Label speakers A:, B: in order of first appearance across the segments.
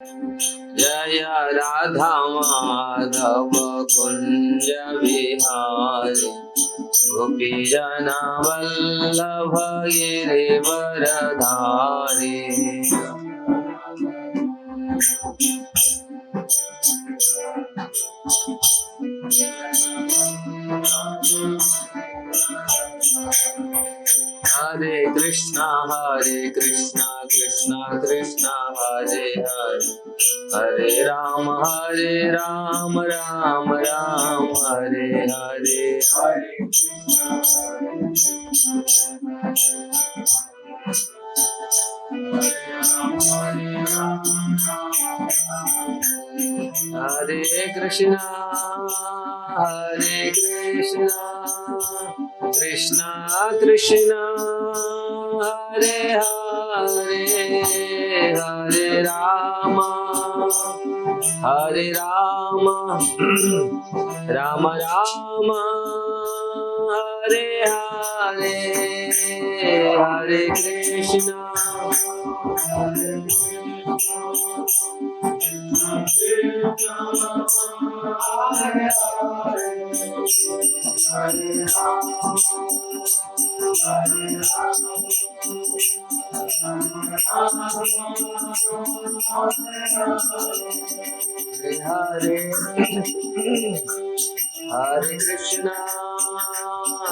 A: जय राधा माधव कुंज विहारी गोपी जना वल्लभ गिरिवरधारी। हरे कृष्णा कृष्णा कृष्णा हरे हरे, हरे राम राम राम हरे हरे। हरे कृष्णा कृष्णा कृष्णा हरे हरे, हरे राम राम राम हरे हरे, हरे कृष्णा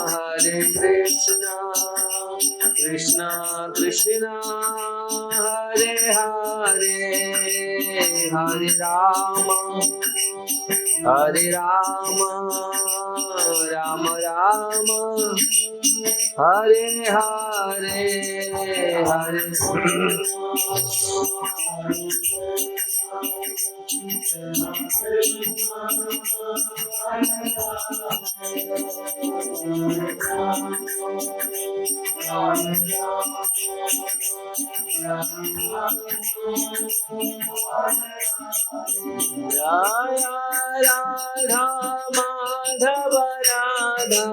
A: हरे कृष्णा कृष्णा कृष्णा हरे हरे, हरे राम राम राम हरे हरे, हरे राधा माधव राधा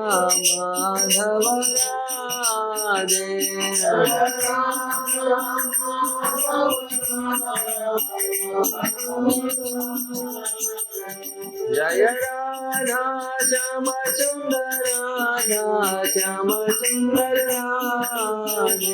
A: माधव राधे। जय राधा श्याम सुंदर राधा श्याम सुंदर राधे।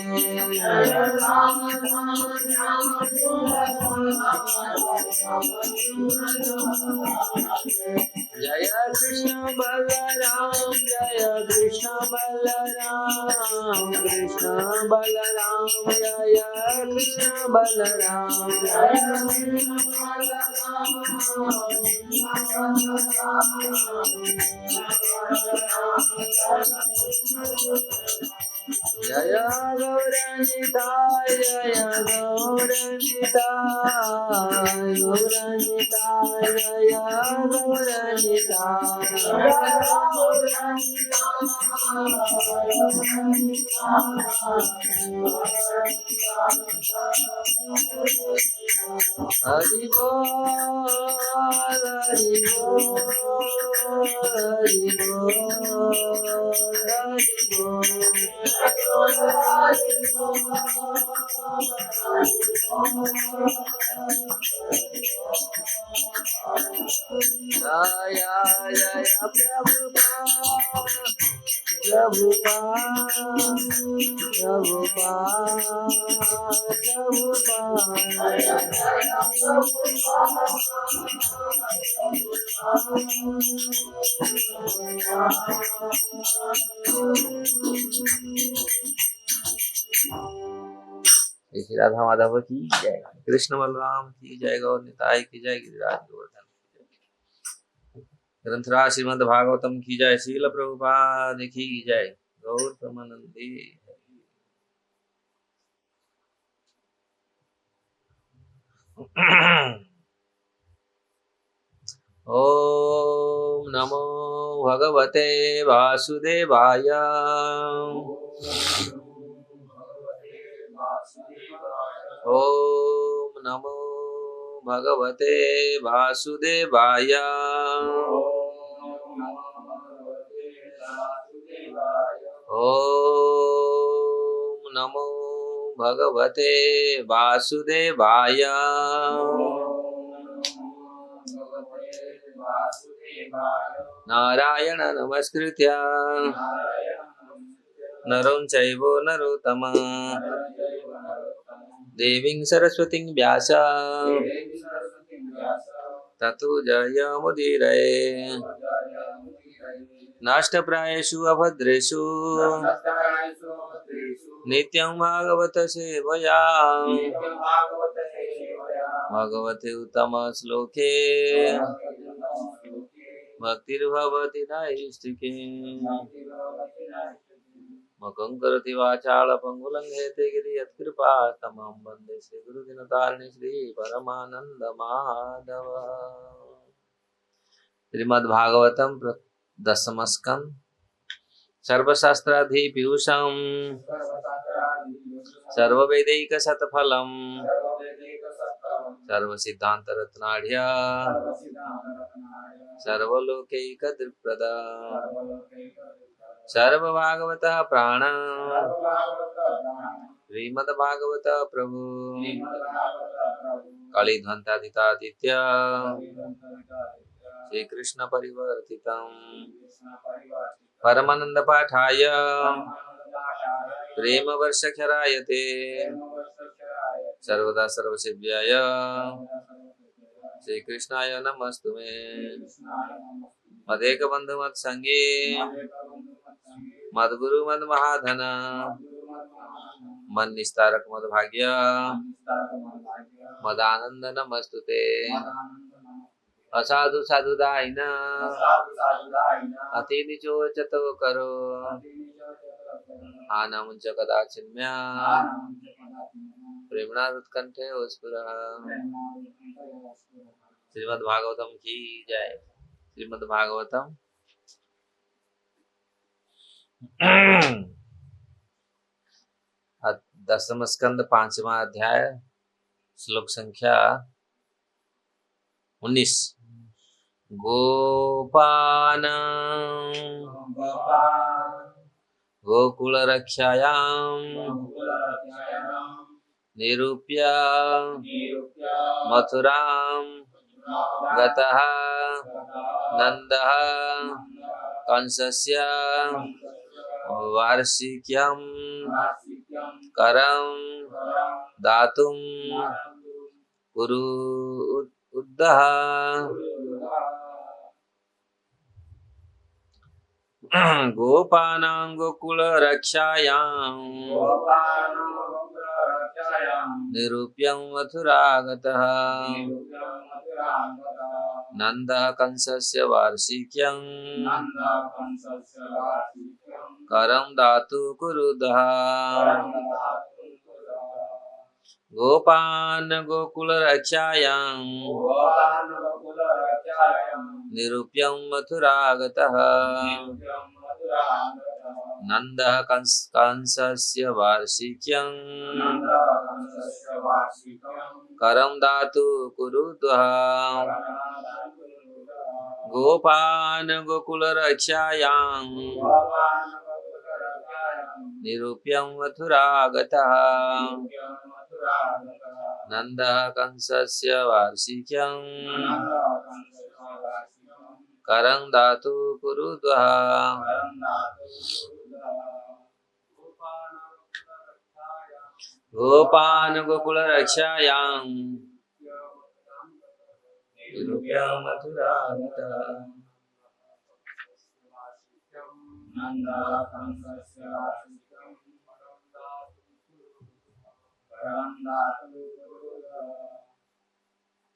A: जय कृष्ण बलराम जय कृष्ण बलराम, कृष्ण बलराम जय कृष्ण बलराम। जय गौरनिताय जय गौरनिताय, गौरनिताय जय गौरनिताय। हरि बोल हरि बोल हरि बोल हरि बोल। जय जय प्रभुपाद श्री राधा माधव की जय, कृष्ण बलराम की जय, गौर निताई की जय, गिरिराज गोवर्धन की जय, ग्रंथराज श्रीमद् भागवतम की जय, श्रील प्रभुपाद की जय, गौर प्रमानंदे। ओम नमो भगवते वासुदेवाय। ओम नमो भगवते वासुदेवाय। ओम नमो भगवते वासुदेवाय। नारायण नमस्कृत्य नरं चैव नरोत्तमं देवीं सरस्वतीं व्यास ततो जयमुदीरये। नष्टप्रायेषु अभद्रेषु नित्यं भागवत सेवया भगवते उत्तमश्लोके भक्तिर्भवति नैष्टिके। मुखं करोति वाचालं पङ्गुलङ्घयते गिरियत्कृपा तमं वन्दे श्रीगुरुदिनतारिणि श्रीपरमानन्दमाधव। श्रीमद्भागवतं दशम स्कंद सर्वशास्त्राधिपीयूषं सर्ववेदैकशतफलं सर्वसिद्धान्तरत्नाढ्य सर्वलोकैकदृक्प्रदा सर्वभागवतः प्राण श्रीमद्भागवतः प्रभु कलिध्वंसादितादित्य श्रीकृष्ण परिवर्तितं परमानंद पाठाय प्रेम वर्षखरायते सर्वदा सर्वसेव्याय श्रीकृष्णाय नमस्तुमे। मदेक बंधु मत संगे मद्गुरु मद महाधन मन निस्तारक मद भाग्य मदानंद नमस्तुते। असाधु साधु दायिन अति निचोचतो करो आनमुंच कदाचिन्म्या प्रेमणारुत्कंठे स्फुरः। श्रीमद् भागवतम की जय। श्रीमद् भागवतम दसम स्कंद 5वां अध्याय श्लोक संख्या 19। गोपान गोकुल रक्षायां निरूप्य मथुरां गतः नंदः कंसस्य वार्षिक्यं करं दातुं कुरु उद्दः। गोपानां गोकुल रक्षायां निरूप्यं मथुरागतः नंदः कंसस्य वार्षिक्यं करं दातु कुरुदः। गोपान् गोकुल रक्षायां निरूप्यं मथुरागतः नंदः कंसस्य वार्षिक्यं करं दातु कुरुद्वः। गोपान् गोकुल रक्षायां निरूप्यं मथुरागतः नंदः कंसस्य वार्षिक्यं करं दातु कुरुद्वः। गोपान् गोकुल रक्षायां निरूप्यं मथुरागतः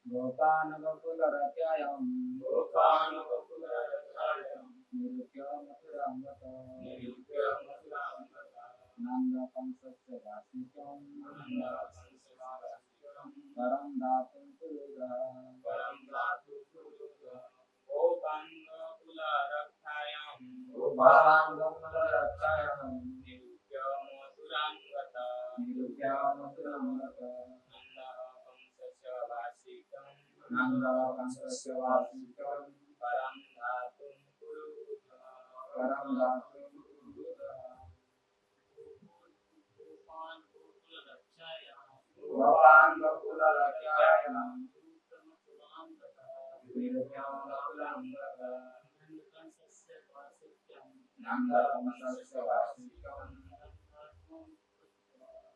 B: गोपान गोकुल रक्षायां निरूप्य मथुरां नंद कंसस्य वार्षिक्यं करं दातुं कुरुदः। गोपान गोकुल रक्षायां निरूप्य मथुरां नंद कंसस्य वार्षिक्यं करं दातुं कुरुदः। भवान् बकुलरक्षायां वीर्यं बकुलं नन्दकंसस्य वार्षिकं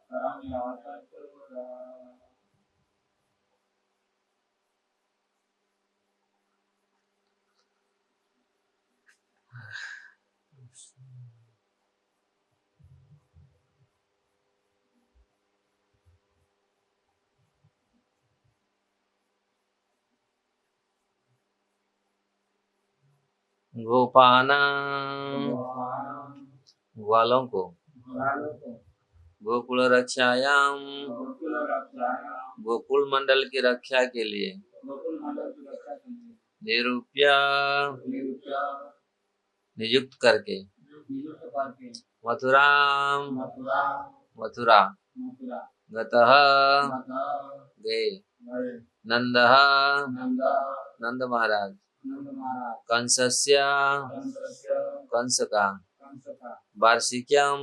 B: परं यावत्पुरुषः
A: गोपाना ग्वालों को गोकुल रक्षायाम गोकुल मंडल की रक्षा के लिए निरूप्य नियुक्त करके मथुरा मथुरा गतः गए नंदः नंद महाराज कंसस्य कंस का वार्षिक्यम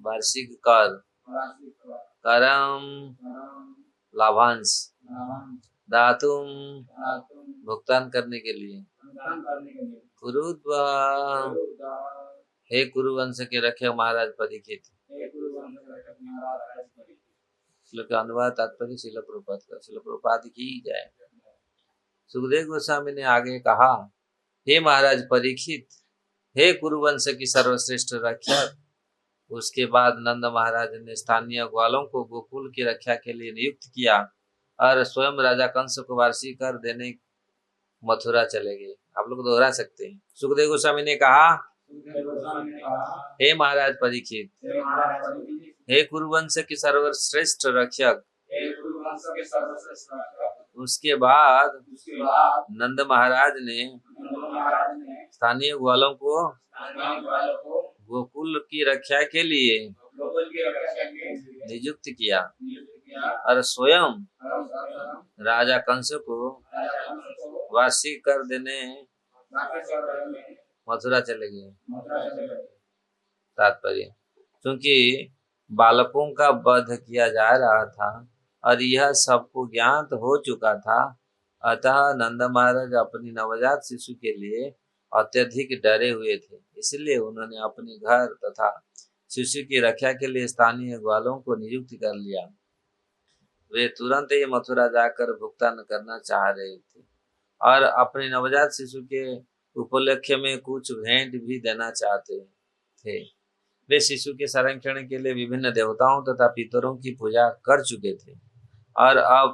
A: वार्षिक कर करम लाभांश दातुम भुगतान करने के लिए कुरुद्वा हे कुरुवंश के रखे महाराज परीक्षित। श्लोक का अनुवाद तात्पर्य शिल प्रभुपाद का। शिल प्रभुपाद की जय। सुखदेव गोस्वामी ने आगे कहा, हे महाराज परीक्षित, हे कुरुवंश की सर्वश्रेष्ठ रक्षक। उसके बाद नंद महाराज ने स्थानीय ग्वालों को गोकुल की रक्षा के लिए नियुक्त किया और स्वयं राजा कंस को वार्षिक कर देने मथुरा चले गए। आप लोग दोहरा सकते हैं। सुखदेव गोस्वामी ने कहा, हे महाराज परीक्षित, हे कुरुवंश की सर्वश्रेष्ठ रक्षक। उसके बाद नंद महाराज ने स्थानीय ग्वालों को गोकुल की रक्षा के लिए नियुक्त किया और स्वयं राजा कंस को वार्षिक कर देने मथुरा चले गए। तात्पर्य, क्योंकि बालकों का वध किया जा रहा था और यह सबको ज्ञात हो चुका था, अतः नंद महाराज अपनी नवजात शिशु के लिए अत्यधिक डरे हुए थे। इसलिए उन्होंने अपने घर तथा शिशु की रक्षा के लिए स्थानीय ग्वालों को नियुक्त कर लिया। वे तुरंत ही मथुरा जाकर भुगतान करना चाह रहे थे और अपने नवजात शिशु के उपलक्ष्य में कुछ भेंट भी देना चाहते थे। वे शिशु के संरक्षण के लिए विभिन्न देवताओं तथा पितरों की पूजा कर चुके थे और अब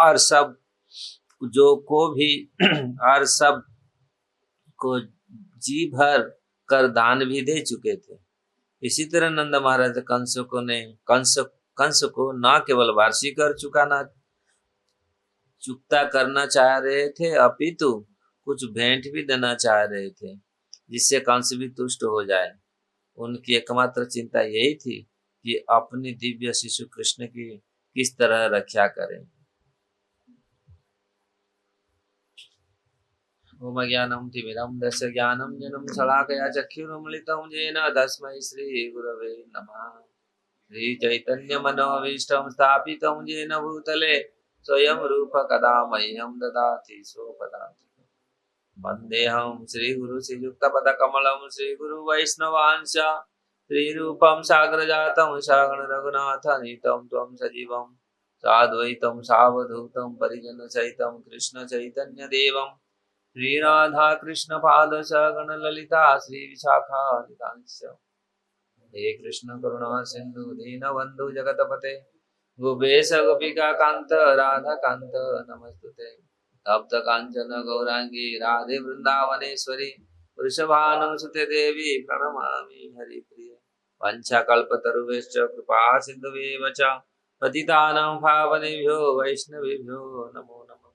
A: और सब को जी भर कर दान भी दे चुके थे। इसी तरह नंद महाराज कंस को न केवल वार्षिक कर चुकता करना चाह रहे थे, अपितु कुछ भेंट भी देना चाह रहे थे जिससे कंस भी तुष्ट हो जाए। उनकी एकमात्र चिंता यही थी कि अपनी दिव्य शिशु कृष्ण की किस तरह रक्षा करें। ओम ज्ञानम तिमिरम दस्य ज्ञानम जनम शलाकया चक्षुरुन्मिलितं येन तस्मै श्री गुरवे नमः। श्री चैतन्य मनोभीष्टं स्थापितं येन भूतले स्वयं रूप कदा मह्यं ददाति स्वपदान्तिकम्। वन्देऽहं श्रीगुरु श्रीयुक्तपदकमलं श्रीगुरु वैष्णवांश्च श्रीरूपं साग्रजातं शरणं रघुनाथान्वितं त्वं सजीवं साद्वैतं सावधूतं परिजनसहितं कृष्ण चैतन्यदेवं श्रीराधा कृष्ण पाद सगण ललिता श्री विशाखान्वितांश्च। हे कृष्ण करुणा सिंधु दीनबंधु जगतपते गोपेश गोपिका कांत राधा कांत नमस्तुते। तप्त कांचन गौरांगी राधे वृंदावनेश्वरी वृषभानुसुते देवी प्रणमामि हरिप्रिये। वंशाकल्पतरुभ्यश्च कृपा सिन्धुभ्येव च पतितानां पावनेभ्यो वैष्णवेभ्यो नमो नमः।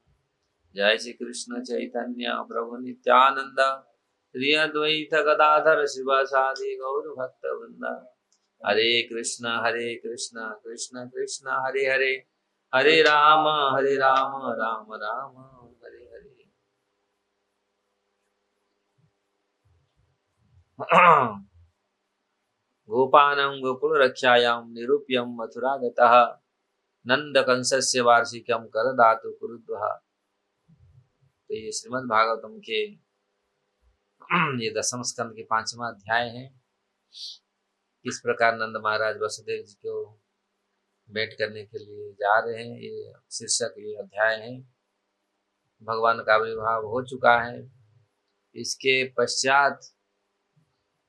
A: जय श्री कृष्ण चैतन्य प्रभु नित्यानंद श्री अद्वैत गदाधर शिवासादि गौर भक्त वृंदा। हरे कृष्ण कृष्ण कृष्ण हरे हरे, हरे राम राम राम हरे हरे। गोपानं गोकुल रक्षायां निरूप्यं मथुरा गतः नंद कंसस्य वार्षिकम कर धातु कुरुद्वहा। तो ये श्रीमद् भागवतम के ये 10वें स्कंद के 5वां अध्याय है। किस प्रकार नंद महाराज वसुदेव जी को भेंट करने के लिए जा रहे हैं, ये शीर्षक ये अध्याय है। भगवान का आविर्भाव हो चुका है। इसके पश्चात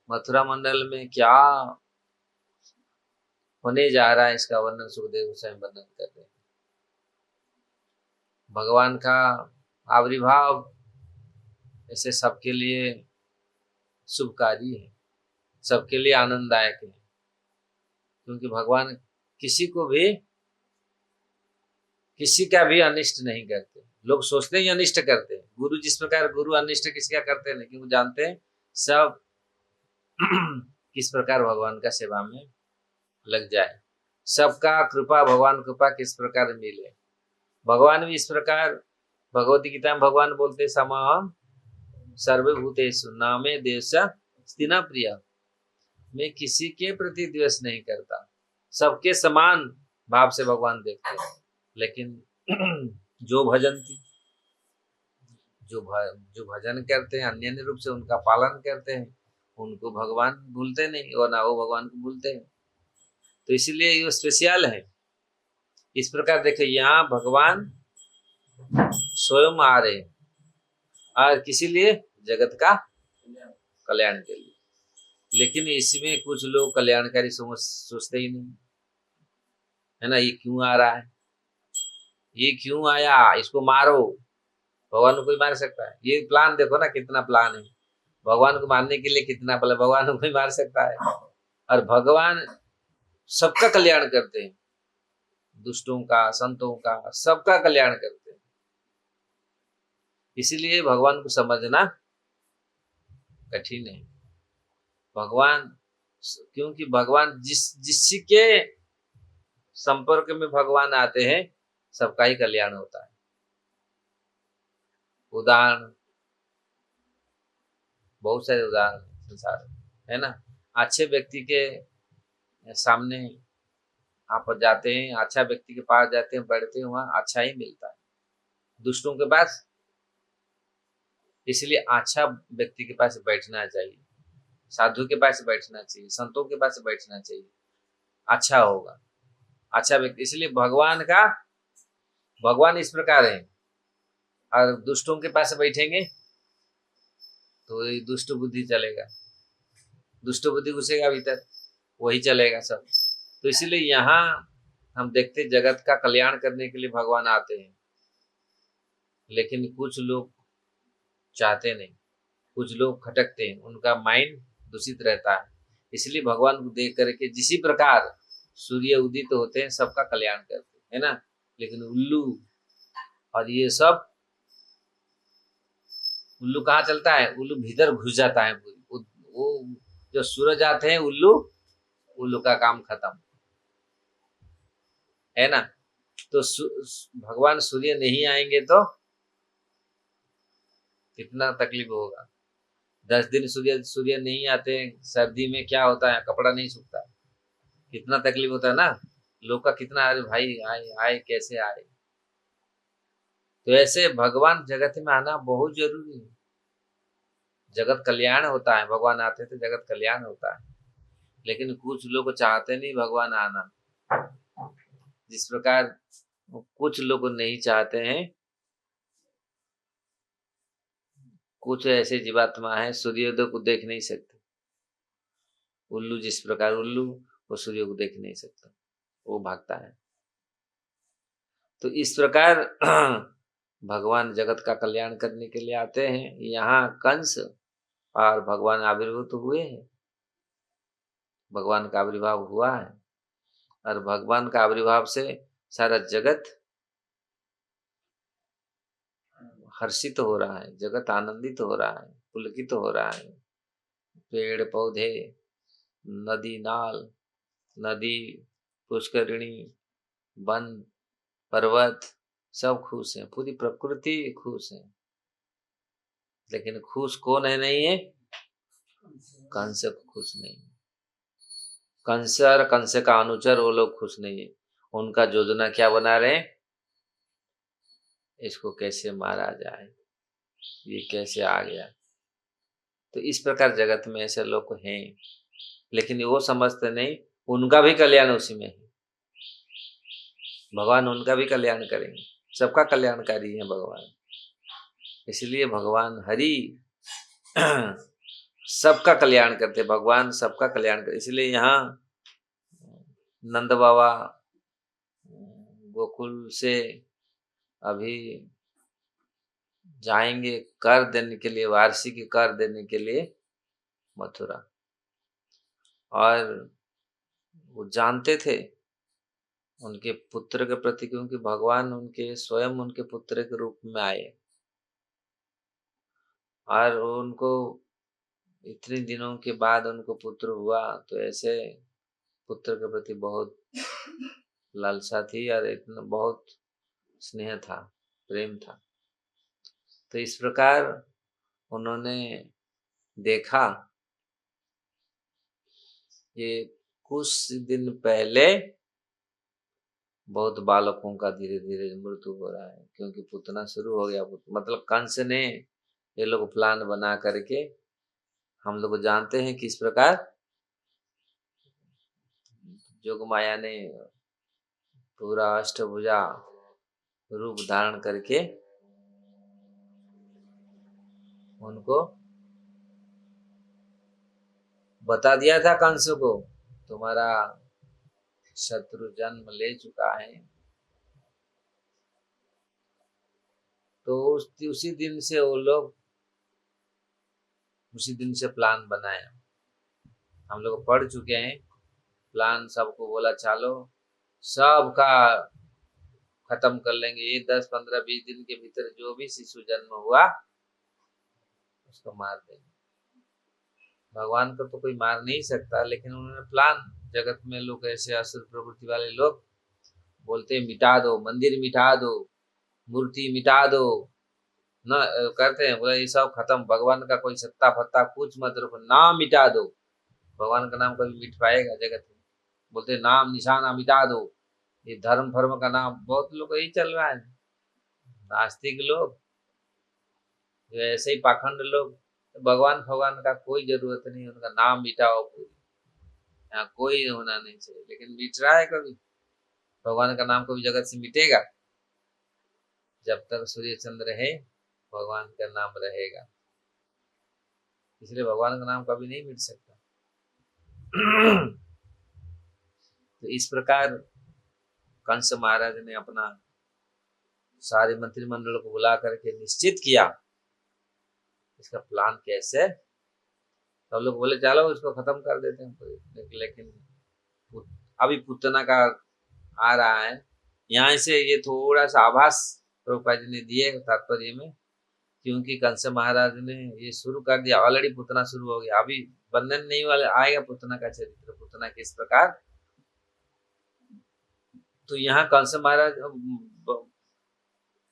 A: मथुरा मंडल में क्या होने जा रहा है, इसका वर्णन सुखदेव स्वयं वर्णन कर रहे हैं। भगवान का आविर्भाव ऐसे सबके लिए शुभकारी है, सबके लिए आनंददायक है, क्योंकि भगवान किसी को भी किसी का भी अनिष्ट नहीं करते। लोग सोचते हैं अनिष्ट करते हैं, गुरु जिस प्रकार गुरु अनिष्ट किसी का करते हैं, क्योंकि जानते हैं सब किस प्रकार भगवान का सेवा में लग जाए, सबका कृपा भगवान कृपा किस प्रकार मिले। भगवान भी इस प्रकार भगवती गीता में भगवान बोलते समम सर्वभूतेषु नामे देश स्थिना प्रिया। मैं किसी के प्रति द्वेष नहीं करता, सबके समान भाव से भगवान देखते हैं। लेकिन जो भजन करते हैं अन्य रूप से उनका पालन करते हैं, उनको भगवान भूलते नहीं और ना वो भगवान को भूलते हैं। तो इसलिए ये स्पेशल है। इस प्रकार देखिए यहाँ भगवान स्वयं आ रहे हैं और किसी लिए जगत का कल्याण के लिए। लेकिन इसमें कुछ लोग कल्याणकारी सोचते ही नहीं है ना। ये क्यों आ रहा है, ये क्यों आया, इसको मारो। भगवान को कोई मार सकता है? ये प्लान देखो ना, कितना प्लान है भगवान को मारने के लिए, कितना प्लान। भगवान को कोई मार सकता है? और भगवान सबका कल्याण करते हैं, दुष्टों का संतों का सबका कल्याण करते हैं। इसीलिए भगवान को समझना कठिन है। भगवान, क्योंकि भगवान जिसके संपर्क में भगवान आते हैं सबका ही कल्याण होता है। उदाहरण बहुत सारे उदाहरण संसार है ना। अच्छे व्यक्ति के सामने आप जाते हैं, अच्छा व्यक्ति के पास जाते हैं, बैठते हैं, वहां अच्छा ही मिलता है। दुष्टों के पास, इसलिए अच्छा व्यक्ति के पास बैठना चाहिए, साधु के पास बैठना चाहिए, संतों के पास बैठना चाहिए, अच्छा होगा अच्छा व्यक्ति। इसलिए भगवान इस प्रकार है। और दुष्टों के पास बैठेंगे तो दुष्ट बुद्धि चलेगा, दुष्ट बुद्धि घुसेगा भीतर, वही चलेगा सब। तो इसीलिए यहाँ हम देखते जगत का कल्याण करने के लिए भगवान आते हैं, लेकिन कुछ लोग चाहते नहीं, कुछ लोग खटकते हैं, उनका माइंड दूषित रहता है। इसलिए भगवान को देख करके जिसी प्रकार सूर्य उदित होते हैं सबका कल्याण करते हैं, है ना। लेकिन उल्लू और ये सब, उल्लू कहाँ चलता है, उल्लू भीतर घुस जाता है। वो जो सूरज आते हैं उल्लू का काम खत्म, है ना। तो भगवान सूर्य नहीं आएंगे तो कितना तकलीफ होगा। 10 दिन सूर्य नहीं आते हैं, सर्दी में क्या होता है, कपड़ा नहीं सूखता, कितना तकलीफ होता है ना। लोग का कितना, अरे भाई आए कैसे आए। तो ऐसे भगवान जगत में आना बहुत जरूरी है। जगत कल्याण होता है, भगवान आते तो जगत कल्याण होता है। लेकिन कुछ लोग चाहते नहीं भगवान आना, जिस प्रकार कुछ लोग नहीं चाहते हैं। कुछ ऐसे जीवात्मा है सूर्योदय को देख नहीं सकते। उल्लू जिस प्रकार, उल्लू वो सूर्य को देख नहीं सकता, वो भागता है। तो इस प्रकार भगवान जगत का कल्याण करने के लिए आते हैं। यहाँ कंस और भगवान आविर्भूत हुए हैं, भगवान का आविर्भाव हुआ है। और भगवान का आविर्भाव से सारा जगत हर्षित हो रहा है, जगत आनंदित हो रहा है, पुलकित हो रहा है। पेड़ पौधे, नदी नाल, नदी, पुष्करिणी, वन, पर्वत सब खुश हैं, पूरी प्रकृति खुश है। लेकिन खुश कौन है नहीं है? कंस खुश नहीं। कंस और कंस का अनुचर वो लोग खुश नहीं है। उनका योजना क्या बना रहे हैं, इसको कैसे मारा जाए, ये कैसे आ गया। तो इस प्रकार जगत में ऐसे लोग हैं, लेकिन वो समझते नहीं उनका भी कल्याण उसी में है। भगवान उनका भी कल्याण करेंगे, सबका कल्याणकारी है भगवान। इसलिए भगवान हरि सबका कल्याण करते, भगवान सबका कल्याण करते। इसलिए यहाँ नंद बाबा गोकुल से अभी जाएंगे कर देने के लिए, वार्षिक कर देने के लिए मथुरा। और वो जानते थे उनके पुत्र के प्रति, क्योंकि भगवान उनके स्वयं उनके पुत्र के रूप में आए, और उनको इतने दिनों के बाद उनको पुत्र हुआ, तो ऐसे पुत्र के प्रति बहुत लालसा थी और इतना बहुत स्नेह था, प्रेम था। तो इस प्रकार उन्होंने देखा ये कुछ दिन पहले बहुत बालकों का धीरे धीरे मृत्यु हो रहा है, क्योंकि पुतना शुरू हो गया। मतलब कंस ने ये लोग प्लान बना करके, हम लोग जानते हैं किस प्रकार जोग माया ने पूरा अष्टभुजा रूप धारण करके उनको बता दिया था कंस को, तुम्हारा शत्रु जन्म ले चुका है। तो उसी दिन से वो लोग उसी दिन से प्लान बनाया। हम लोग पढ़ चुके हैं प्लान, सबको बोला चलो सबका खत्म कर लेंगे, ये 10 15 20 दिन के भीतर जो भी शिशु जन्म हुआ उसको मार देंगे। भगवान को तो कोई मार नहीं सकता, लेकिन उन्होंने प्लान, जगत में लोग ऐसे असुर प्रवृत्ति वाले लोग बोलते मिटा दो, मंदिर मिटा दो, मूर्ति मिटा दो, न करते हैं, बोला ये सब खत्म, भगवान का कोई सत्ता फत्ता कुछ मत रखो, नाम मिटा दो। भगवान का नाम कभी मिट पाएगा जगत में? बोलते नाम निशाना मिटा दो, ये धर्म फर्म का नाम, बहुत लोग यही चल रहा है, नास्तिक लोग, जो ऐसे ही पाखंड लोग। भगवान भगवान का कोई जरूरत नहीं, उनका नाम मिटाओ पूरी, यहाँ कोई होना नहीं चाहिए। लेकिन मिट रहा है कभी? भगवान का नाम कभी जगत से मिटेगा? जब तक सूर्य चंद्र है भगवान का नाम रहेगा, इसलिए भगवान का नाम कभी नहीं मिट सकता। तो इस प्रकार कंस महाराज ने अपना सारे मंत्रिमंडल को बुला करके निश्चित किया इसका प्लान कैसे। सब लोग बोले चलो उसको खत्म कर देते हैं, लेकिन अभी पुतना का आ रहा है। यहाँ से ये थोड़ा सा आभास प्रभुपाद जी ने दिए तात्पर्य में, क्योंकि कंस महाराज ने ये शुरू कर दिया, ऑलरेडी पुतना शुरू हो गया, अभी बंधन नहीं वाले आएगा पुतना का चरित्र, पुतना किस प्रकार। तो यहाँ कंस महाराज,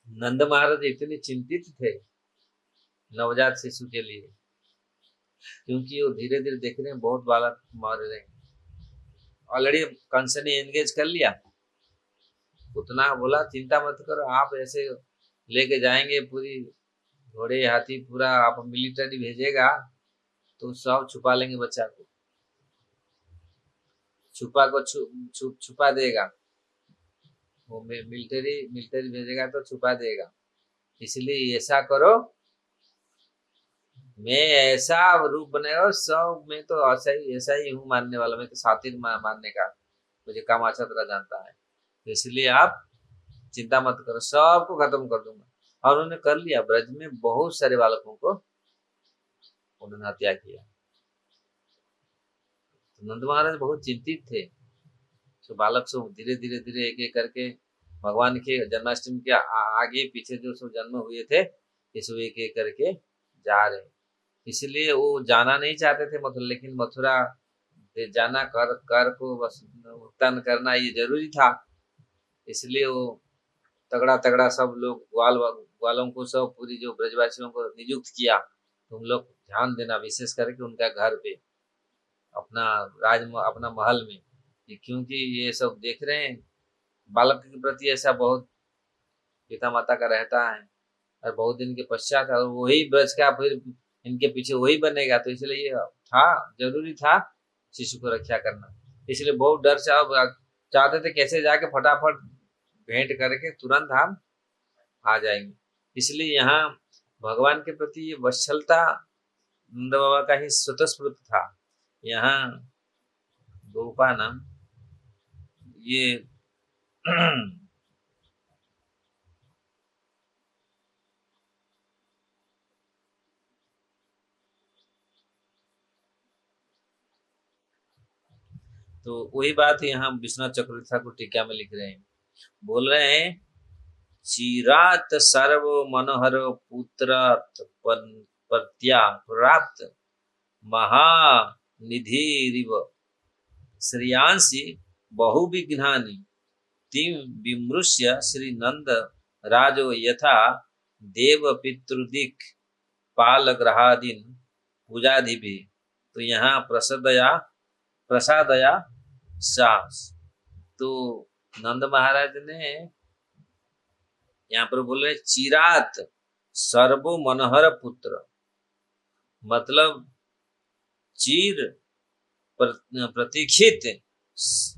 A: नंद महाराज इतने चिंतित थे नवजात शिशु के लिए, क्योंकि वो धीरे धीरे देख रहे हैं बहुत बालक मर रहे हैं। ऑलरेडी कंस ने एंगेज कर लिया, पुतना बोला चिंता मत करो, आप ऐसे लेके जाएंगे पूरी घोड़े हाथी पूरा, आप मिलिट्री भेजेगा तो सब छुपा लेंगे, बच्चा को छुपा देगा, वो मिलिट्री भेजेगा तो छुपा देगा। इसलिए ऐसा करो, मैं ऐसा रूप बनाएगा सब, मैं तो ऐसा ही हूँ मानने वाला, मैं तो सातिर मानने का मुझे काम अच्छा तरह जानता है, तो इसलिए आप चिंता मत करो, सबको खत्म कर दूंगा। और उन्होंने कर लिया, ब्रज में बहुत सारे बालकों को उन्होंने हत्या किया। तो नंद महाराज बहुत चिंतित थे, तो बालक सब धीरे धीरे धीरे एक एक करके भगवान के जन्माष्टमी के आगे पीछे जो सब जन्म हुए थे ये सब एक एक करके जा रहे। इसलिए वो जाना नहीं चाहते थे मथुरा, लेकिन मथुरा जाना कर को भुगतान करना ये जरूरी था। इसलिए वो तगड़ा तगड़ा सब लोग ग्वालों को सब पूरी जो ब्रजवासियों को नियुक्त किया, तुम लोग ध्यान देना विशेष करके उनका घर पे, अपना अपना महल में, क्योंकि ये सब देख रहे हैं बालक के प्रति ऐसा बहुत पिता माता का रहता है, और बहुत दिन के पश्चात और वही ब्रज का फिर इनके पीछे वही बनेगा, तो इसलिए ये था, जरूरी था शिशु को रक्षा करना। इसलिए बहुत डर से अब चाहते थे कैसे जाके फटाफट भेंट करके तुरंत हम आ जाएंगे। इसलिए यहाँ भगवान के प्रति ये वत्सलता नंद बाबा का ही स्वतःस्फूर्त था। यहाँ गोपानम ये तो वही बात यहाँ विश्वनाथ चक्रवर्ती ठाकुर टीका में लिख रहे हैं, बोल रहे हैं चिरात सर्व मनोहर पुत्र प्रत्या प्राप्त महानिधि रिव श्रेयांसी बहुविघ्नानि तिम विमृश्य श्री नंद राजो यथा देव पितृदिक पाल ग्रहादीन पूजादि भी। तो यहाँ प्रसादया साहस, तो नंद महाराज ने यहाँ पर बोले चिरात सर्वो मनोहर पुत्र, मतलब चीर प्रतीक्षित,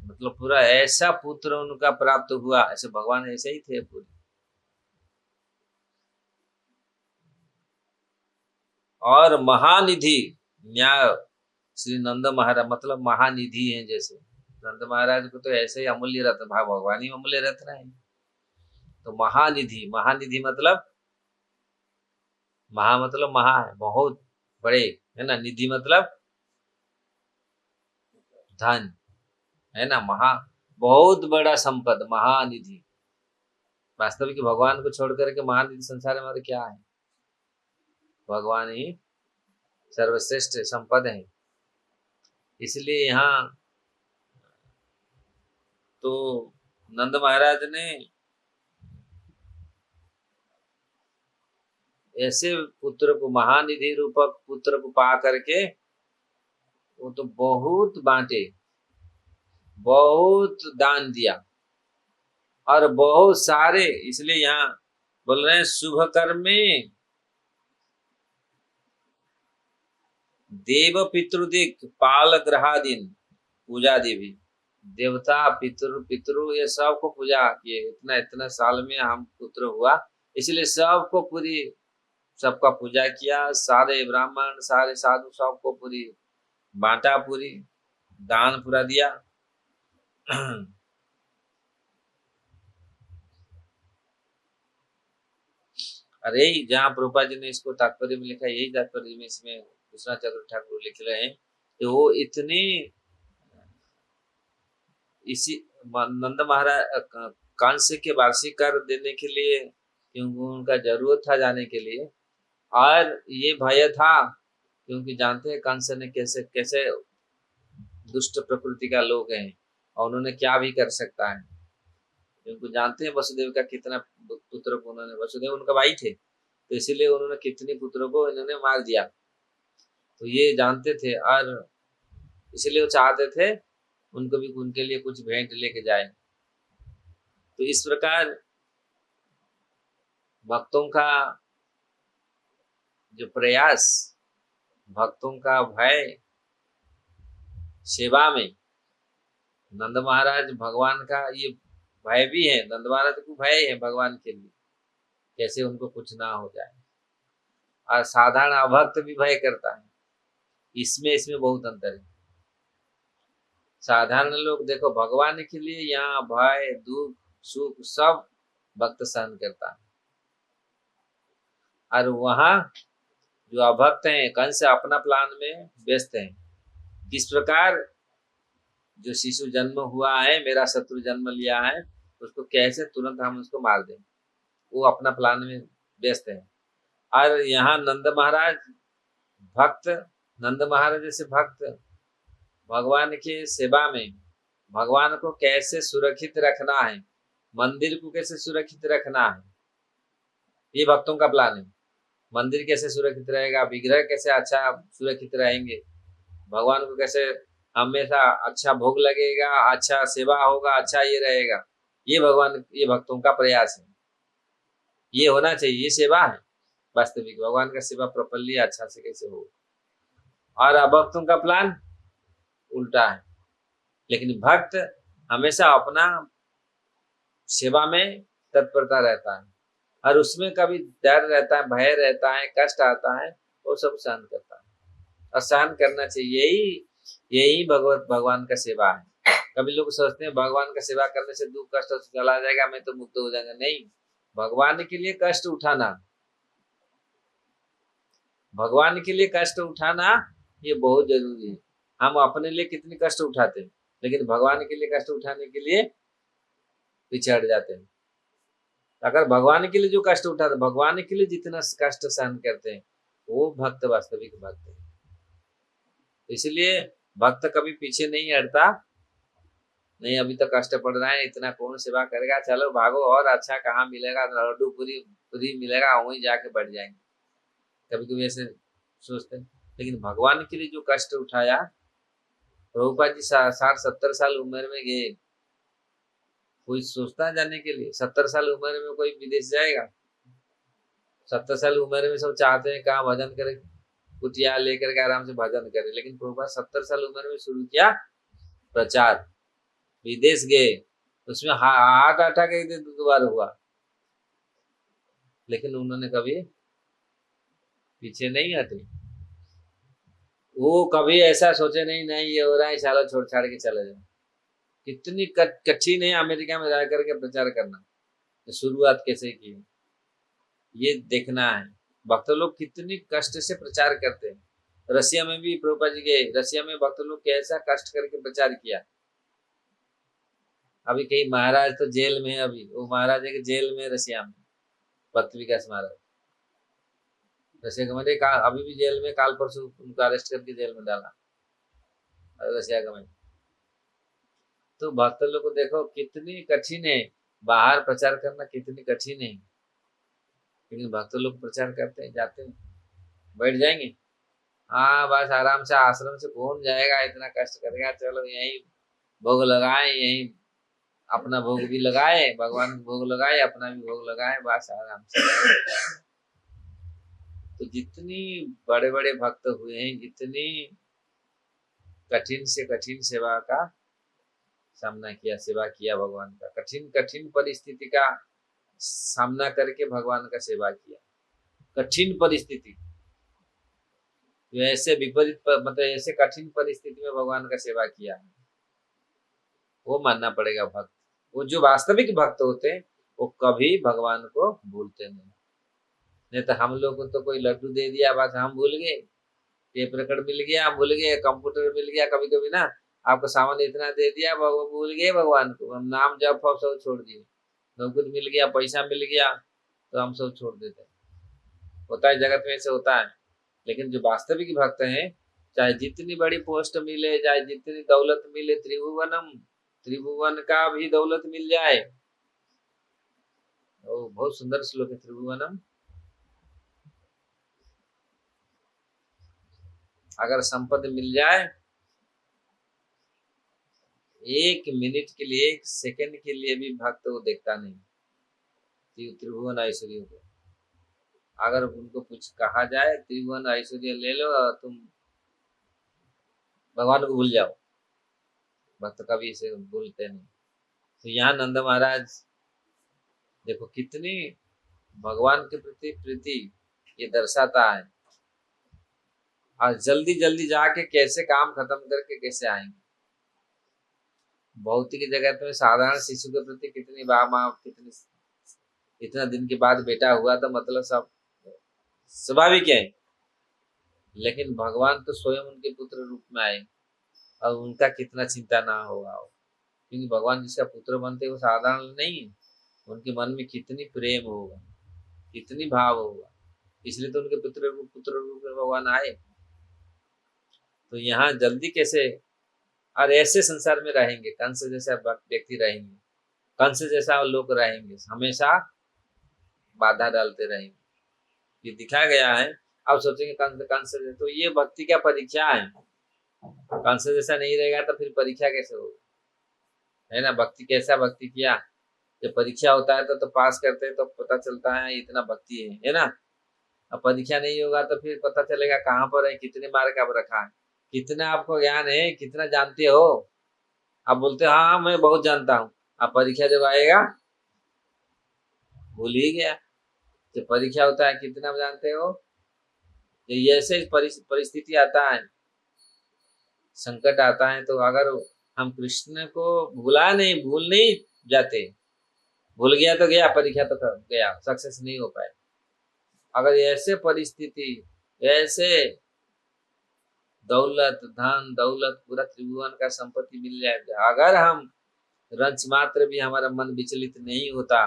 A: मतलब पूरा ऐसा पुत्र उनका प्राप्त हुआ, ऐसे भगवान ऐसे ही थे पूरे। और महानिधि न्याय श्री नंद महाराज, मतलब महानिधि हैं, जैसे नंद महाराज को तो ऐसे ही अमूल्य रत्न, भगवान ही अमूल्य रत्न है। तो महानिधि, महानिधि मतलब महा है, बहुत बड़े, है ना। निधि मतलब धन, है ना। बहुत बड़ा संपद, महानिधि। वास्तविक भगवान को छोड़ करके महानिधि संसार में और क्या है, भगवान ही सर्वश्रेष्ठ संपद है। इसलिए यहाँ तो नंद महाराज ने ऐसे पुत्र को, महानिधि रूपक पुत्र को पा करके वो तो बहुत बांटे, बहुत दान दिया, और बहुत सारे, इसलिए यहाँ बोल रहे हैं शुभ कर्म में देव पितृदिक पाल ग्रहादीन पूजा देवी, देवता पितृ ये सबको पूजा किए। इतना इतना साल में हम पुत्र हुआ, इसलिए सबको पूरी, सबका पूजा किया, सारे ब्राह्मण सारे साधु सबको पूरी बांटा, पूरी दान पूरा दिया। अरे जहाँ प्रभुपाद जी ने इसको तात्पर्य में लिखा, यही तात्पर्य में इसमें विश्वनाथ चक्रवर्ती ठाकुर लिख रहे हैं कि वो इतनी, इसी नंद महाराज कंस के वार्षिक कर देने के लिए, क्योंकि उनका जरूरत था जाने के लिए, और ये भय था क्योंकि जानते हैं कंस ने कैसे कैसे दुष्ट प्रकृति का लोग हैं, और उन्होंने क्या भी कर सकता है, क्योंकि जानते हैं वसुदेव का कितना पुत्र को उन्होंने, वसुदेव उनका भाई थे, तो इसीलिए उन्होंने कितने पुत्रों को इन्होंने मार दिया, तो ये जानते थे, और इसलिए वो चाहते थे उनको भी, उनके लिए कुछ भेंट लेके जाए। तो इस प्रकार भक्तों का जो प्रयास, भक्तों का भय सेवा में, नंद महाराज भगवान का ये भय भी है, नंद महाराज को भय है भगवान के लिए, कैसे उनको कुछ ना हो जाए, और साधारण अभक्त भी भय करता है, इसमें बहुत अंतर है। साधारण लोग देखो भगवान के लिए यहाँ भय दुख सुख सब भक्त सहन करता है, और वहां जो अभक्त हैं कंस अपना प्लान में व्यस्त हैं, किस प्रकार जो शिशु जन्म हुआ है, मेरा शत्रु जन्म लिया है, उसको कैसे तुरंत हम उसको मार दें, वो अपना प्लान में व्यस्त है। और यहाँ नंद महाराज भक्त, नंद महाराज जैसे भक्त भगवान के सेवा में, भगवान को कैसे सुरक्षित रखना है, मंदिर को कैसे सुरक्षित रखना है, ये भक्तों का प्लान है। मंदिर कैसे सुरक्षित रहेगा, विग्रह कैसे अच्छा सुरक्षित रहेंगे, भगवान को कैसे हमेशा अच्छा भोग लगेगा, अच्छा सेवा होगा, अच्छा ये रहेगा, ये भगवान, ये भक्तों का प्रयास है, ये होना चाहिए, ये सेवा है वास्तविक। भगवान का सेवा प्रॉपरली अच्छा से कैसे हो। और अभक्तों का प्लान उल्टा है। लेकिन भक्त हमेशा अपना सेवा में तत्परता रहता है, और उसमें कभी डर रहता है, भय रहता है, कष्ट आता है, वो सब सहन करता है। और सहन करना चाहिए, यही यही भगवान का सेवा है। कभी लोग सोचते हैं भगवान का सेवा करने से दुख कष्ट चला जाएगा, मैं तो मुक्त हो जाएगा। नहीं, भगवान के लिए कष्ट उठाना, भगवान के लिए कष्ट उठाना ये बहुत जरूरी है। हम अपने लिए कितने कष्ट उठाते हैं, लेकिन भगवान के लिए कष्ट उठाने के लिए पिछड़ जाते हैं। अगर भगवान के लिए जो कष्ट उठाते, भगवान के लिए जितना कष्ट सहन करते हैं, वो भक्त वास्तविक भक्त है। इसलिए भक्त कभी पीछे नहीं हटता। नहीं, अभी तो कष्ट पड़ रहा है, इतना कौन सेवा करेगा, चलो भागो, और अच्छा कहाँ मिलेगा, लड्डू पूरी पूरी मिलेगा, वहीं जाके बैठ जाएंगे। कभी कभी ऐसे सोचते हैं। लेकिन भगवान के लिए जो कष्ट उठाया, प्रभुपाद जी 60-70 साल उम्र में गए। कोई सोचता है जाने के लिए? 70 साल उम्र में कोई विदेश जाएगा? 70 साल उम्र में सब चाहते हैं कहाँ भजन करे, कुटिया लेकर के आराम से भजन करे। लेकिन प्रभुपाद 70 साल उम्र में शुरू किया प्रचार, विदेश गए, उसमें हार्ट अटैक एक दिन दोबारा हुआ, लेकिन उन्होंने कभी पीछे नहीं हटे। वो कभी ऐसा सोचे नहीं, नहीं ये हो रहा है, चलो छोड़ छाड़ के चले जाए। कितनी कठिन है अमेरिका में रह करके प्रचार करना, तो शुरुआत कैसे की है ये देखना है। भक्त लोग कितनी कष्ट से प्रचार करते हैं। रसिया में भी प्रभुपाद जी गए, रसिया में भक्त लोग कैसा कष्ट करके प्रचार किया। अभी कई महाराज तो जेल में है, अभी वो महाराज है कि जेल में रसिया में, भक्त विकास महाराज रसिया का मैंने अभी भी जेल में, काल परसों उनको अरेस्ट करके जेल में डाला रसिया का में। तो भक्त लोग को देखो कितनी कठिन है, बाहर प्रचार करना कितनी कठिन है, लेकिन भक्त लोग प्रचार करते हैं, जाते हैं, बैठ जाएंगे, हाँ बस आराम से आश्रम से कौन जाएगा, इतना कष्ट करेगा, चलो यही भोग लगाए, यही अपना भोग भी लगाए, भगवान भोग लगाए, अपना भी भोग लगाए, बस आराम से। तो जितनी बड़े बड़े भक्त हुए हैं, जितनी कठिन से कठिन सेवा का सामना किया, सेवा किया भगवान का, कठिन कठिन परिस्थिति का सामना करके भगवान का सेवा किया। कठिन परिस्थिति, ऐसे विपरीत मतलब ऐसे कठिन परिस्थिति में भगवान का सेवा किया, वो मानना पड़ेगा भक्त। वो जो वास्तविक भक्त होते हैं वो कभी भगवान को भूलते नहीं तो हम लोग को तो कोई लड्डू दे दिया बस हम भूल गए, टेप रिकॉर्ड मिल गया हम भूल गए, कंप्यूटर मिल गया, कभी कभी ना आपको सामान इतना दे दिया भूल गए भगवान को, हम नाम जप सब छोड़ दिए। सब कुछ मिल गया, पैसा मिल गया, तो हम सब छोड़ देते हैं। होता है, जगत में ऐसे होता है। लेकिन जो वास्तविक भक्त हैं, चाहे जितनी बड़ी पोस्ट मिले, चाहे जितनी दौलत मिले, त्रिभुवन का भी दौलत मिल जाए, बहुत सुंदर श्लोक है त्रिभुवनम, अगर संपत्ति मिल जाए, 1 मिनट के लिए, 1 सेकंड के लिए भी भक्त वो देखता नहीं त्रिभुवन ऐश्वर्य को। अगर उनको कुछ कहा जाए त्रिभुवन ऐश्वर्य ले लो और तुम भगवान को भूल जाओ, भक्त कभी इसे भूलते नहीं। तो यहाँ नंद महाराज देखो कितनी भगवान के प्रति प्रीति ये दर्शाता है, और जल्दी जल्दी जाके कैसे काम खत्म करके कैसे आएंगे। भौतिक जगत में साधारण शिशु के प्रति कितनी माँ, कितनी इतना दिन के बाद बेटा हुआ तो मतलब सब स्वाभाविक है, लेकिन भगवान तो स्वयं उनके पुत्र रूप में आए, और उनका कितना चिंता ना होगा, क्योंकि भगवान जिसका पुत्र बनते वो साधारण नहीं है, उनके मन में कितनी प्रेम होगा, कितनी भाव होगा, इसलिए तो उनके पुत्र रूप में भगवान आए। तो यहाँ जल्दी कैसे, और ऐसे संसार में रहेंगे, कंस जैसा व्यक्ति रहेंगे, कंस जैसा लोग रहेंगे, हमेशा बाधा डालते रहेंगे, ये दिखाया गया है। अब सोचेंगे कंस तो ये भक्ति क्या परीक्षा है, कंस जैसा नहीं रहेगा तो फिर परीक्षा कैसे होगा, है ना। भक्ति कैसा भक्ति किया, जब परीक्षा होता है तो पास करते हैं तो पता चलता है इतना भक्ति है ना। अब परीक्षा नहीं होगा तो फिर पता चलेगा कहाँ पर है, कितने मार्क आप रखा है, कितना आपको ज्ञान है, कितना जानते हो। आप बोलते हो हाँ मैं बहुत जानता हूँ, अब परीक्षा जब आएगा भूल ही गया। जब परीक्षा होता है कितना जानते हो। जब ऐसे परिस्थिति आता है, संकट आता है, तो अगर हम कृष्ण को भूल नहीं जाते, भूल गया तो गया, परीक्षा तो गया, सक्सेस नहीं हो पाए। अगर ऐसे परिस्थिति, ऐसे दौलत धन दौलत पूरा त्रिभुवन का संपत्ति मिल जाए, अगर हम रंच मात्र भी हमारा मन विचलित नहीं होता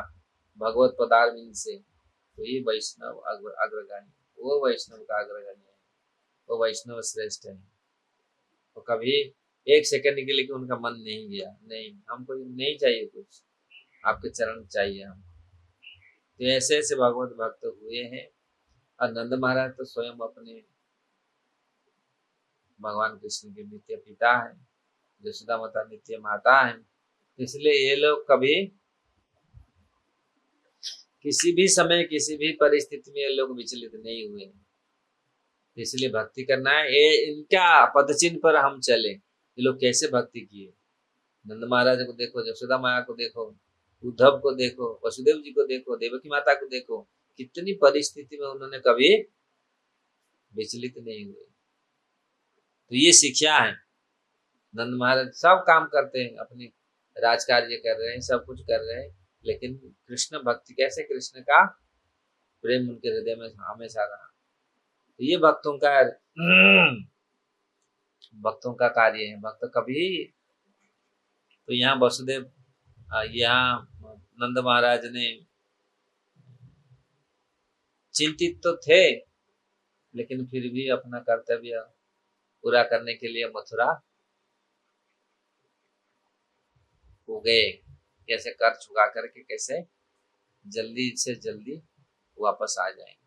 A: भगवत पदार्थ से, तो ये वैष्णव अग्रगामी, वो वैष्णव का अग्रगामी है, वो वैष्णव श्रेष्ठ है। तो कभी एक सेकंड के लिए उनका मन नहीं गया, नहीं हमको नहीं चाहिए कुछ, आपके चरण चाहिए हम। तो ऐसे ऐसे भगवत भक्त हुए हैं। और नंद महाराज तो स्वयं अपने भगवान कृष्ण के नित्य पिता है, यशोदा माता नित्य माता है। इसलिए ये लोग कभी किसी भी समय किसी भी परिस्थिति में ये लोग विचलित नहीं हुए। इसलिए भक्ति करना है, ये इनका पदचिन्ह पर हम चले। ये लोग कैसे भक्ति किए, नंद महाराज को देखो, यशोदा माया को देखो, उद्धव को देखो, वसुदेव जी को देखो, देवकी माता को देखो, कितनी परिस्थिति में उन्होंने कभी विचलित नहीं हुए। तो ये शिक्षा है। नंद महाराज सब काम करते हैं, अपने राज कार्य कर रहे हैं, सब कुछ कर रहे हैं, लेकिन कृष्ण भक्ति कैसे, कृष्ण का प्रेम उनके हृदय में हमेशा रहा। तो ये भक्तों का कार्य है। भक्त कभी, तो यहाँ वसुदेव, यहाँ नंद महाराज ने चिंतित तो थे, लेकिन फिर भी अपना कर्तव्य पूरा करने के लिए मथुरा हो गए। कैसे कर चुका करके कैसे जल्दी से जल्दी वापस आ जाएंगे।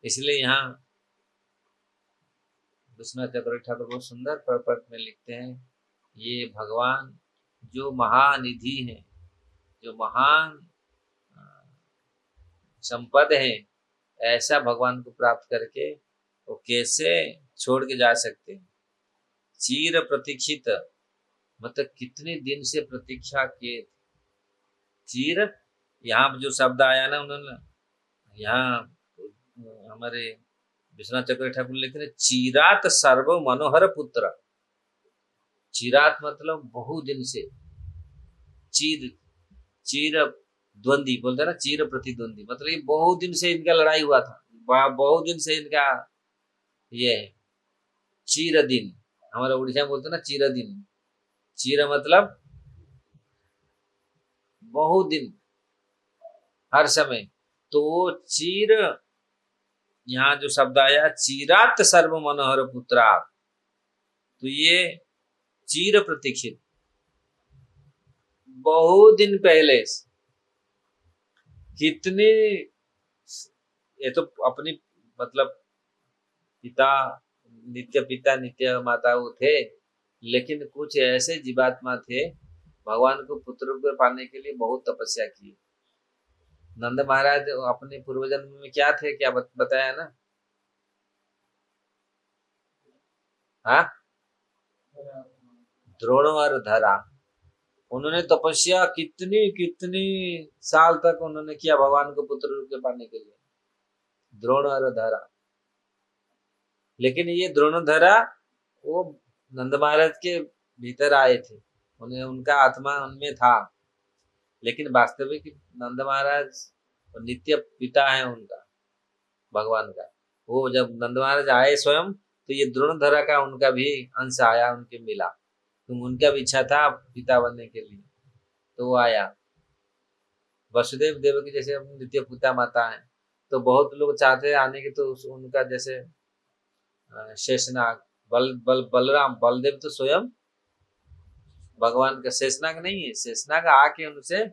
A: इसलिए यहाँ विश्वनाथ चक्रवर्ती ठाकुर बहुत सुंदर परपट में लिखते हैं, ये भगवान जो महानिधि है, जो महान संपद है, ऐसा भगवान को प्राप्त करके वो कैसे छोड़ के जा सकते हैं। चिर प्रतीक्षित, मतलब कितने दिन से प्रतीक्षा किए। चिर, यहाँ जो शब्द आया ना, उन्होंने यहाँ हमारे विश्वनाथ चक्रवर्ती ठाकुर लिखे, चिरात सर्व मनोहर पुत्र। चिरात मतलब बहु दिन से, चीर चीर द्वंदी बोलते ना, चीर प्रतिद्वंदी, मतलब ये बहुत दिन से इनका लड़ाई हुआ था, बहुत दिन से इनका ये है। चीर दिन, हमारा उड़ीसा में बोलते ना चीर दिन, चीर मतलब बहुत दिन, हर समय। तो चीर, यहाँ जो शब्द आया चिरात सर्व मनोहर पुत्रा, तो ये चिर प्रतीक्षित, बहुत दिन पहले, कितने, ये तो अपनी मतलब पिता नित्य माता वो थे, लेकिन कुछ ऐसे जीवात्मा थे भगवान को पुत्र को पाने के लिए बहुत तपस्या की। नंद महाराज अपने पूर्व जन्म में क्या थे, क्या बताया ना, हाँ, द्रोण और धरा। उन्होंने तपस्या कितनी कितनी साल तक उन्होंने किया भगवान को पुत्र रूप में पाने के लिए, द्रोण और धरा। लेकिन ये द्रोणधरा वो नंद महाराज के भीतर आए थे, उन्हें उनका आत्मा उनमें था, लेकिन वास्तविक नंद महाराज नित्य पिता है उनका, भगवान का। वो जब नंद महाराज आए स्वयं, तो ये द्रोणधरा का उनका भी अंश आया, उनके मिला, तो उनका भी इच्छा था पिता बनने के लिए, तो वो आया। वसुदेव देवकी जैसे नित्य पिता माता है, तो बहुत लोग चाहते हैं आने के, तो उनका जैसे शेषनाग, बलराम, बलदेव तो स्वयं भगवान का, शेषनाग नहीं है, शेषनाग आके उनसे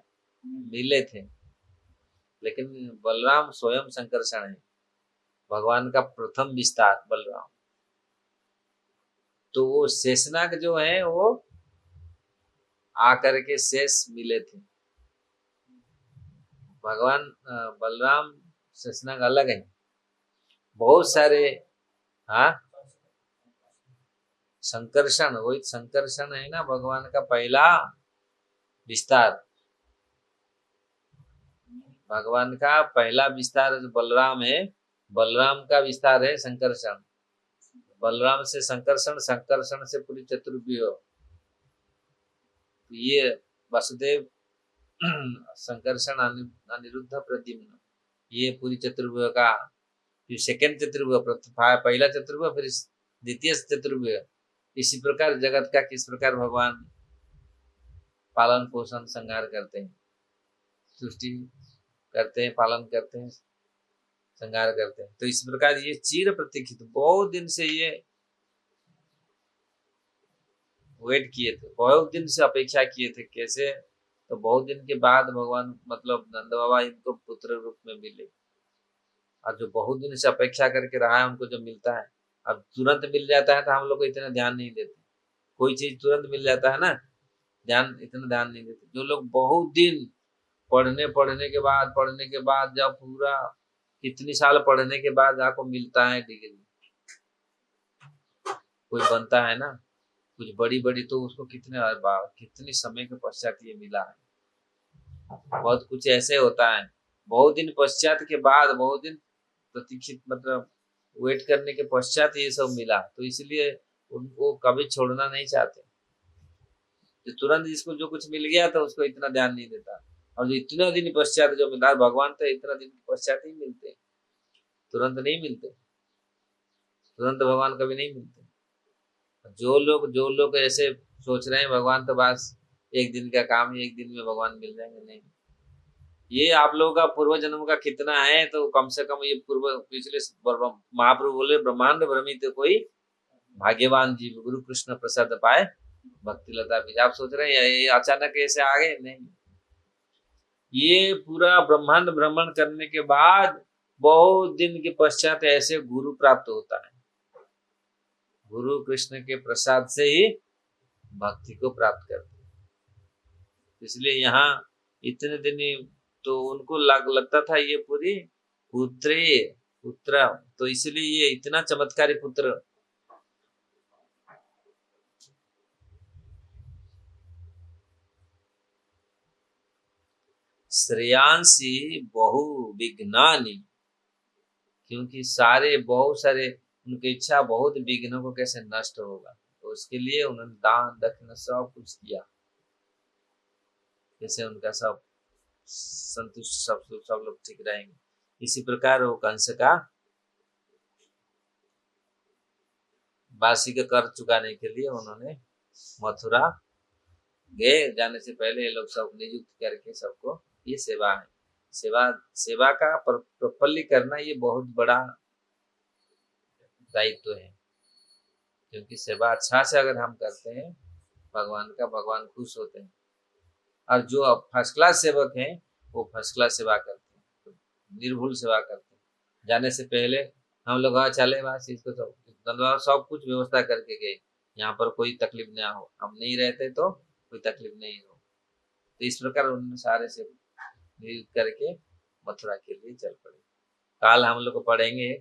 A: मिले थे, लेकिन बलराम स्वयं संकर्षण है, भगवान का प्रथम विस्तार बलराम। तो वो शेषनाग जो है वो आकर के शेष मिले थे, भगवान बलराम शेषनाग अलग है, बहुत सारे। हाँ, संकर्षण, वही संकर्षण है ना भगवान का पहला विस्तार। भगवान का पहला विस्तार जो बलराम है, बलराम का विस्तार है संकर्षण। बलराम से संकर्षण, संकर्षण से पूरी चतुर्व्यूह। ये वसुदेव संकर्षण अनिरुद्ध प्रद्युम्न, ये पूरी चतुर्व्यूह का फिर सेकंड चतुर्व्यूह, पहला चतुर्व्यूह, फिर द्वितीय चतुर्व्यूह। इसी प्रकार जगत का किस प्रकार भगवान पालन पोषण संहार करते हैं, सृष्टि करते हैं, पालन करते हैं, संहार करते हैं। तो इस प्रकार ये चिर प्रतीक्षित, बहुत दिन से ये वेट किए थे, बहुत दिन से अपेक्षा किए थे। कैसे? तो बहुत दिन के बाद भगवान मतलब नंद बाबा इनको पुत्र रूप में मिले, और जो बहुत दिन से अपेक्षा करके रहा है उनको जो मिलता है, अब तुरंत मिल जाता है तो हम लोग को इतना ध्यान नहीं देते। कोई चीज तुरंत मिल जाता है ना, इतना ध्यान नहीं देते। जो लोग बहुत दिन पढ़ने के बाद जब पूरा कितनी साल पढ़ने के बाद आपको मिलता है डिग्री, कोई बनता है ना कुछ बड़ी बड़ी, तो उसको कितने समय के पश्चात ये मिला है। बहुत कुछ ऐसे होता है, बहुत दिन पश्चात के बाद, बहुत दिन प्रतीक्षित मतलब वेट करने के पश्चात ये सब मिला, तो इसलिए उनको कभी छोड़ना नहीं चाहते। जो तुरंत जिसको जो कुछ मिल गया तो उसको इतना ध्यान नहीं देता, और जो इतना दिन पश्चात जो मिला, भगवान तो इतना दिन पश्चात ही मिलते, तुरंत नहीं मिलते, तुरंत भगवान कभी नहीं मिलते। जो लोग ऐसे सोच रहे हैं भगवान तो बस एक दिन का काम है, एक दिन में भगवान मिल जाएंगे, नहीं। ये आप लोगों का पूर्व जन्म का कितना है, तो कम से कम ये पिछले महाप्रभु बोले ब्रह्मांड भ्रमित कोई भाग्यवान जीव गुरु कृष्ण प्रसाद पाए भक्ति लता भी। आप सोच रहे हैं ये अचानक ऐसे आ गए? नहीं, ये पूरा ब्रह्मांड भ्रमण करने के बाद बहुत दिन के पश्चात ऐसे गुरु प्राप्त होता है। गुरु कृष्ण के प्रसाद से ही भक्ति को प्राप्त करते हैं। इसलिए यहाँ इतने दिन तो उनको लगता था ये पूरी पुत्र, तो इसलिए ये इतना चमत्कारी पुत्र। श्रेयांसी बहु विघ्नानि, क्योंकि बहुत सारे उनकी इच्छा, बहुत विघ्नों को कैसे नष्ट होगा, तो उसके लिए उन्होंने दान दक्षिणा सब कुछ किया, कैसे उनका सब संतुष्ट, सब लोग ठीक रहेंगे। इसी प्रकार वो कंस का वार्षिक कर चुकाने के लिए उन्होंने मथुरा गए, जाने से पहले ये लोग सब नियुक्त करके सबको, ये सेवा है, सेवा का प्रफुल्ली करना ये बहुत बड़ा दायित्व है। क्योंकि सेवा अच्छा से अगर हम करते हैं भगवान का, भगवान खुश होते हैं। और जो अब फर्स्ट क्लास सेवक हैं वो फर्स्ट क्लास सेवा करते हैं, निर्भुल सेवा करते हैं। जाने से पहले हम लोग चले बस इसको सब कुछ व्यवस्था करके गए, यहाँ पर कोई तकलीफ ना हो, हम नहीं रहते तो कोई तकलीफ नहीं हो। तो इस प्रकार उन्होंने सारे से नियुक्त करके मथुरा के लिए चल पड़े। काल हम लोग को पढ़ेंगे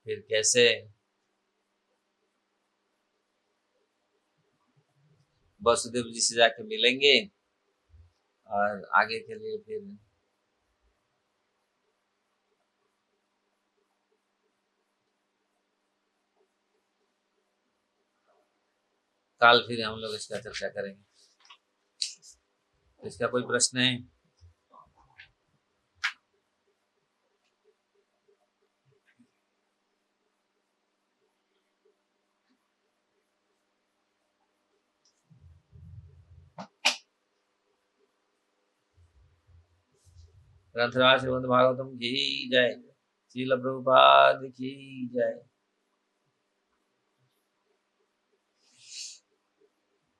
A: फिर कैसे वसुदेव जी से जाके मिलेंगे, और आगे के लिए फिर काल फिर हम लोग इसका चर्चा करेंगे। इसका कोई प्रश्न है? ग्रंथराज श्रीमद् भागवतम की जय, श्रील प्रभुपाद की जय।